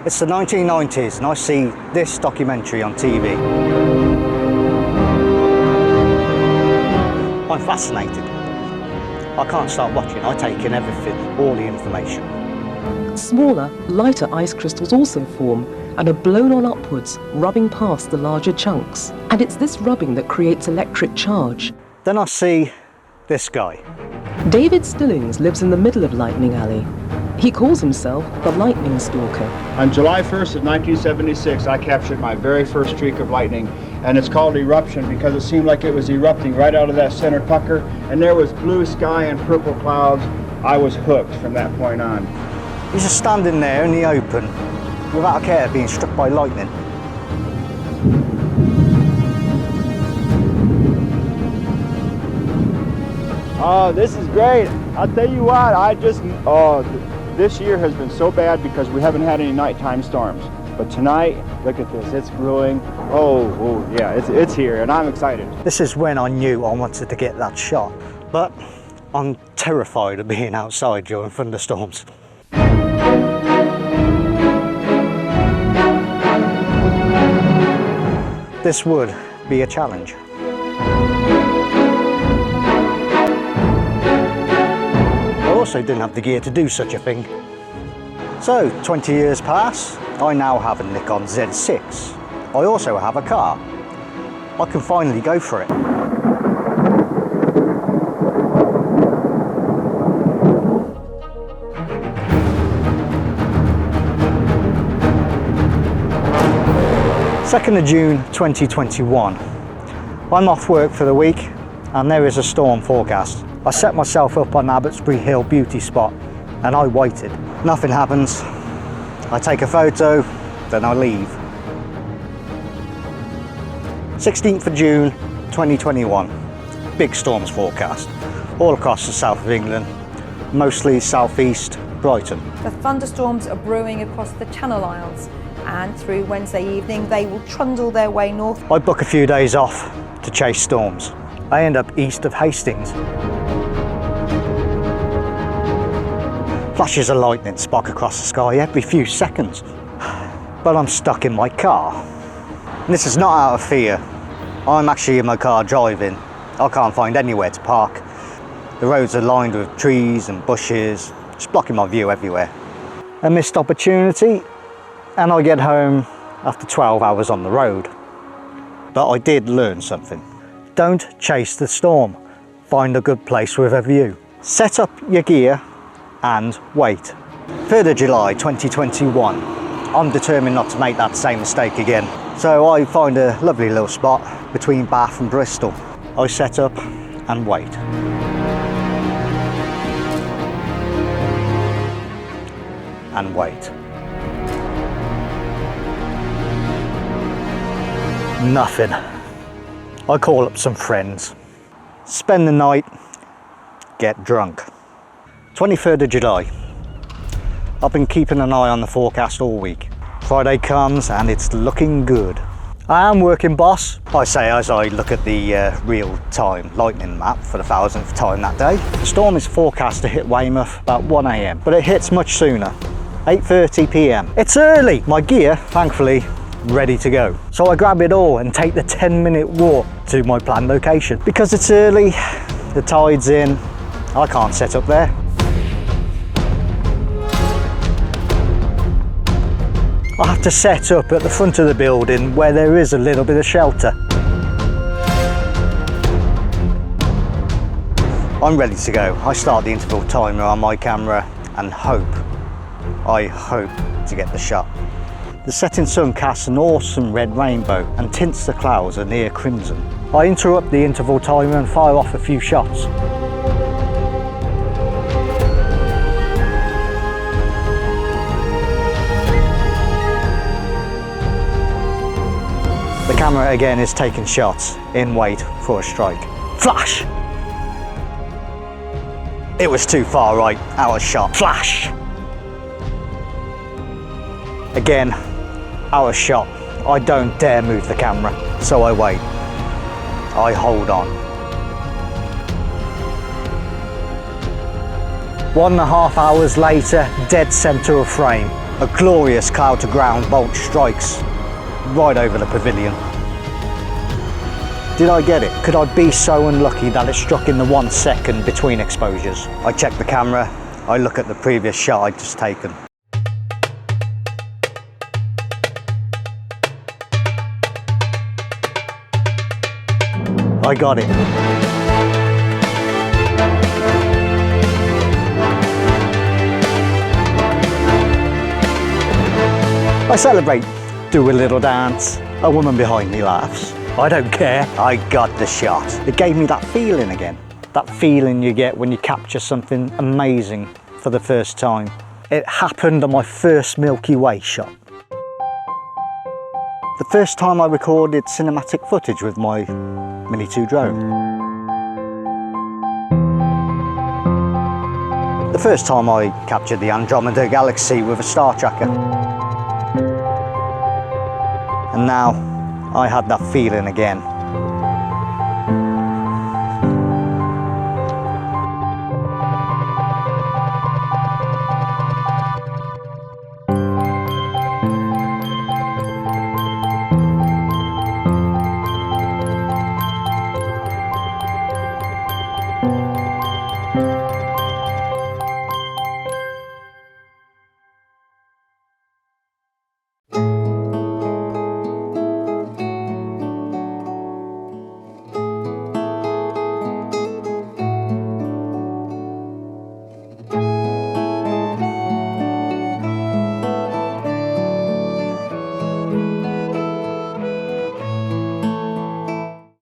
It's the 1990s and I see this documentary on TV. I'm fascinated. I can't stop watching. I take in everything, all the information. Smaller, lighter ice crystals also form and are blown on upwards, rubbing past the larger chunks. And it's this rubbing that creates electric charge. Then I see this guy. David Stillings lives in the middle of Lightning Alley. He calls himself the Lightning Stalker. On July 1st of 1976, I captured my very first streak of lightning, and it's called eruption because it seemed like it was erupting right out of that center pucker, and there was blue sky and purple clouds. I was hooked from that point on. He's just standing there in the open without a care of being struck by lightning. Oh, this is great. I'll tell you what, this year has been so bad because we haven't had any nighttime storms. But tonight, look at this, it's brewing. Oh yeah, it's here and I'm excited. This is when I knew I wanted to get that shot, but I'm terrified of being outside during thunderstorms. This would be a challenge. I also didn't have the gear to do such a thing. So 20 years pass, I now have a Nikon Z6. I also have a car. I can finally go for it. June 2nd, 2021. I'm off work for the week and there is a storm forecast. I set myself up on Abbotsbury Hill beauty spot and I waited. Nothing happens. I take a photo, then I leave. 16th of June 2021. Big storms forecast all across the south of England, mostly southeast Brighton. The thunderstorms are brewing across the Channel Isles, and through Wednesday evening they will trundle their way north. I book a few days off to chase storms. I end up east of Hastings. Flashes of lightning spark across the sky every few seconds, but I'm stuck in my car. And this is not out of fear. I'm actually in my car driving. I can't find anywhere to park. The roads are lined with trees and bushes, just blocking my view everywhere. A missed opportunity, and I get home after 12 hours on the road. But I did learn something. Don't chase the storm. Find a good place with a view. Set up your gear and wait. 3rd of July 2021. I'm determined not to make that same mistake again. So I find a lovely little spot between Bath and Bristol. I set up and wait. And wait. Nothing. I call up some friends, spend the night, get drunk. 23rd of July. I've been keeping an eye on the forecast all week. Friday comes and it's looking good. I am working, boss, I say as I look at the real-time lightning map for the 1000th time that day. The storm is forecast to hit Weymouth about 1 AM, but it hits much sooner, 8:30 PM. It's early. My gear, thankfully, ready to go. So I grab it all and take the 10-minute walk to my planned location. Because it's early, the tide's in, I can't set up there. I have to set up at the front of the building where there is a little bit of shelter. I'm ready to go. I start the interval timer on my camera and I hope to get the shot. The setting sun casts an awesome red rainbow and tints the clouds a near crimson. I interrupt the interval timer and fire off a few shots. The camera again is taking shots in wait for a strike. Flash! It was too far right, out of shot. Flash! Again, out of shot. I don't dare move the camera, so I wait. I hold on. 1.5 hours later, dead center of frame. A glorious cloud-to-ground bolt strikes right over the pavilion. Did I get it? Could I be so unlucky that it struck in the 1 second between exposures? I check the camera, I look at the previous shot I'd just taken. I got it. I celebrate, do a little dance. A woman behind me laughs. I don't care, I got the shot. It gave me that feeling again. That feeling you get when you capture something amazing for the first time. It happened on my first Milky Way shot. The first time I recorded cinematic footage with my Mini 2 drone. The first time I captured the Andromeda Galaxy with a star tracker. And now I had that feeling again.